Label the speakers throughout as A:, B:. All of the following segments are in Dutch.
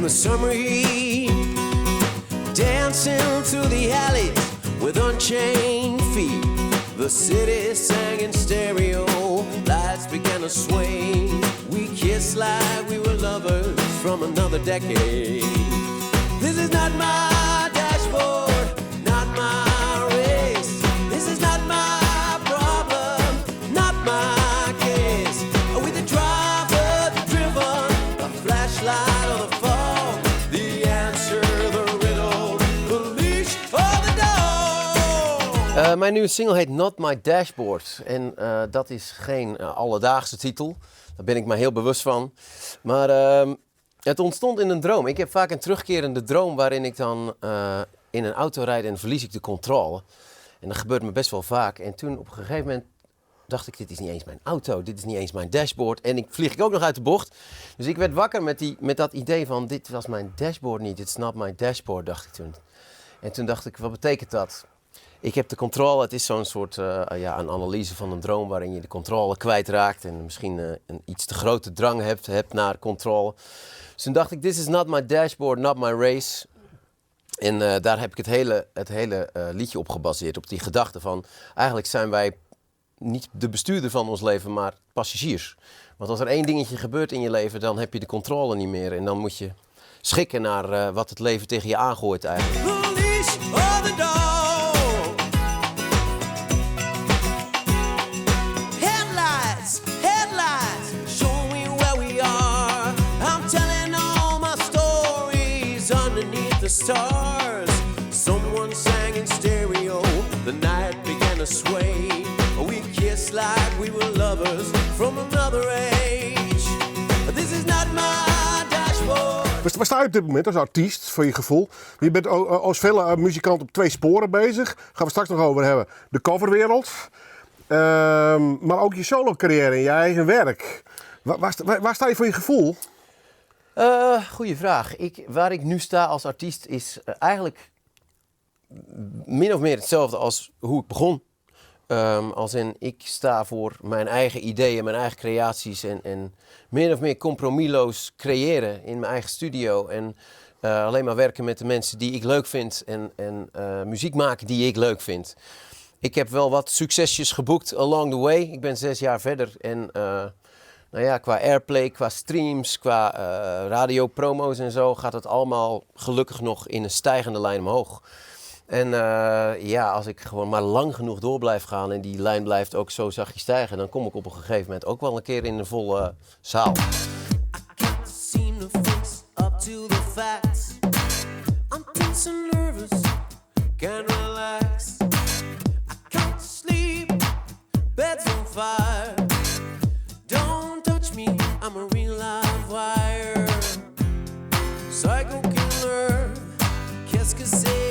A: the summer heat, dancing through the alleys with unchained feet. The city sang in stereo, lights began to sway. We kissed like we were lovers from another decade. This is not my dashboard, not my race. This is not my problem, not my case. With the driver, the driven, the flashlight or the fog, the answer, the riddle, the leash or the dog.
B: Mijn nieuwe single heet Not My Dashboard. En dat is geen alledaagse titel. Daar ben ik me heel bewust van. Maar het ontstond in een droom. Ik heb vaak een terugkerende droom waarin ik dan in een auto rijd en verlies ik de controle. En dat gebeurt me best wel vaak. En toen op een gegeven moment dacht ik, dit is niet eens mijn auto, dit is niet eens mijn dashboard. En vlieg ik ook nog uit de bocht. Dus ik werd wakker met dat idee van, dit was mijn dashboard niet, it's not my dashboard, dacht ik toen. En toen dacht ik, wat betekent dat? Ik heb de controle, het is zo'n soort een analyse van een droom waarin je de controle kwijtraakt en misschien een iets te grote drang hebt naar controle. Dus toen dacht ik, this is not my dashboard, not my race. En daar heb ik het hele liedje op gebaseerd, op die gedachte van, eigenlijk zijn wij niet de bestuurder van ons leven, maar passagiers. Want als er één dingetje gebeurt in je leven, dan heb je de controle niet meer. En dan moet je schikken naar wat het leven tegen je aangooit eigenlijk.
A: Police or the dog. Headlights, headlights, show me where we are. I'm telling all my stories underneath the stars. Someone sang in stereo, the night began to sway. We kissed like we were lovers from another age. This is not my dashboard.
C: Waar sta je op dit moment als artiest, voor je gevoel? Je bent als vele muzikanten op 2 sporen bezig. Gaan we straks nog over hebben. De coverwereld. Maar ook je solo-carrière en je eigen werk. Waar sta je voor je gevoel?
B: Goeie vraag. Waar ik nu sta als artiest is eigenlijk min of meer hetzelfde als hoe ik begon. Als in, ik sta voor mijn eigen ideeën, mijn eigen creaties en min of meer compromisloos creëren in mijn eigen studio. En alleen maar werken met de mensen die ik leuk vind en muziek maken die ik leuk vind. Ik heb wel wat succesjes geboekt along the way. Ik ben 6 jaar verder en qua airplay, qua streams, qua radiopromo's en zo gaat het allemaal gelukkig nog in een stijgende lijn omhoog. En als ik gewoon maar lang genoeg door blijf gaan en die lijn blijft ook zo zachtjes stijgen, dan kom ik op een gegeven moment ook wel een keer in een volle zaal.
A: Psycho killer, qu'est-ce que c'est?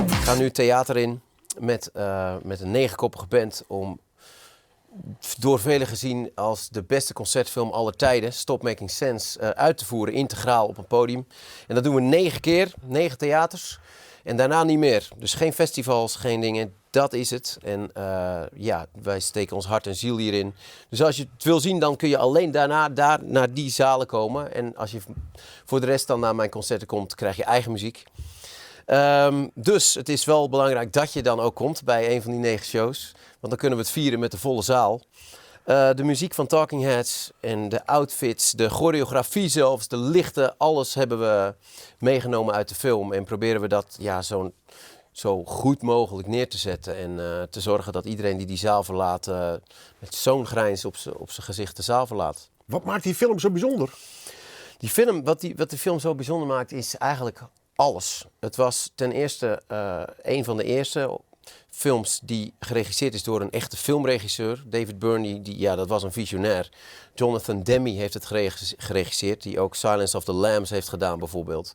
B: Ik ga nu theater in met een 9-koppige band om door velen gezien als de beste concertfilm aller tijden, Stop Making Sense, uit te voeren, integraal op een podium. En dat doen we 9 keer, 9 theaters en daarna niet meer. Dus geen festivals, geen dingen, dat is het. En wij steken ons hart en ziel hierin. Dus als je het wil zien, dan kun je alleen daarna naar die zalen komen. En als je voor de rest dan naar mijn concerten komt, krijg je eigen muziek. Dus het is wel belangrijk dat je dan ook komt bij een van die 9 shows. Want dan kunnen we het vieren met de volle zaal. De muziek van Talking Heads en de outfits, de choreografie zelfs, de lichten, alles hebben we meegenomen uit de film. En proberen we dat zo goed mogelijk neer te zetten. En te zorgen dat iedereen die zaal verlaat met zo'n grijns op zijn gezicht de zaal verlaat.
C: Wat maakt die film zo bijzonder?
B: Die film, wat de film zo bijzonder maakt, is eigenlijk alles. Het was ten eerste een van de eerste films die geregisseerd is door een echte filmregisseur. David Burney, dat was een visionair. Jonathan Demme heeft het geregisseerd, die ook Silence of the Lambs heeft gedaan bijvoorbeeld.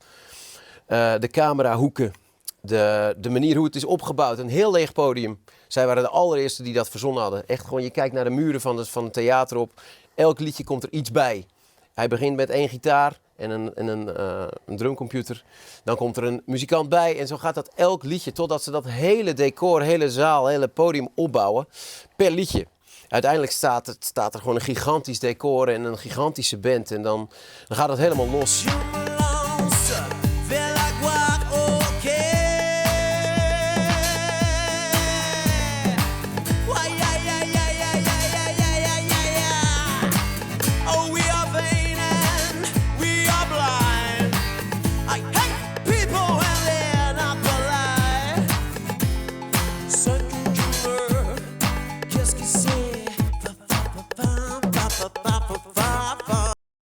B: De camerahoeken, de manier hoe het is opgebouwd, een heel leeg podium. Zij waren de allereerste die dat verzonnen hadden. Echt gewoon, je kijkt naar de muren van het theater op. Elk liedje komt er iets bij. Hij begint met 1 gitaar, en een drumcomputer. Dan komt er een muzikant bij en zo gaat dat elk liedje totdat ze dat hele decor, hele zaal, hele podium opbouwen per liedje. Uiteindelijk staat er gewoon een gigantisch decor en een gigantische band en dan gaat het helemaal los.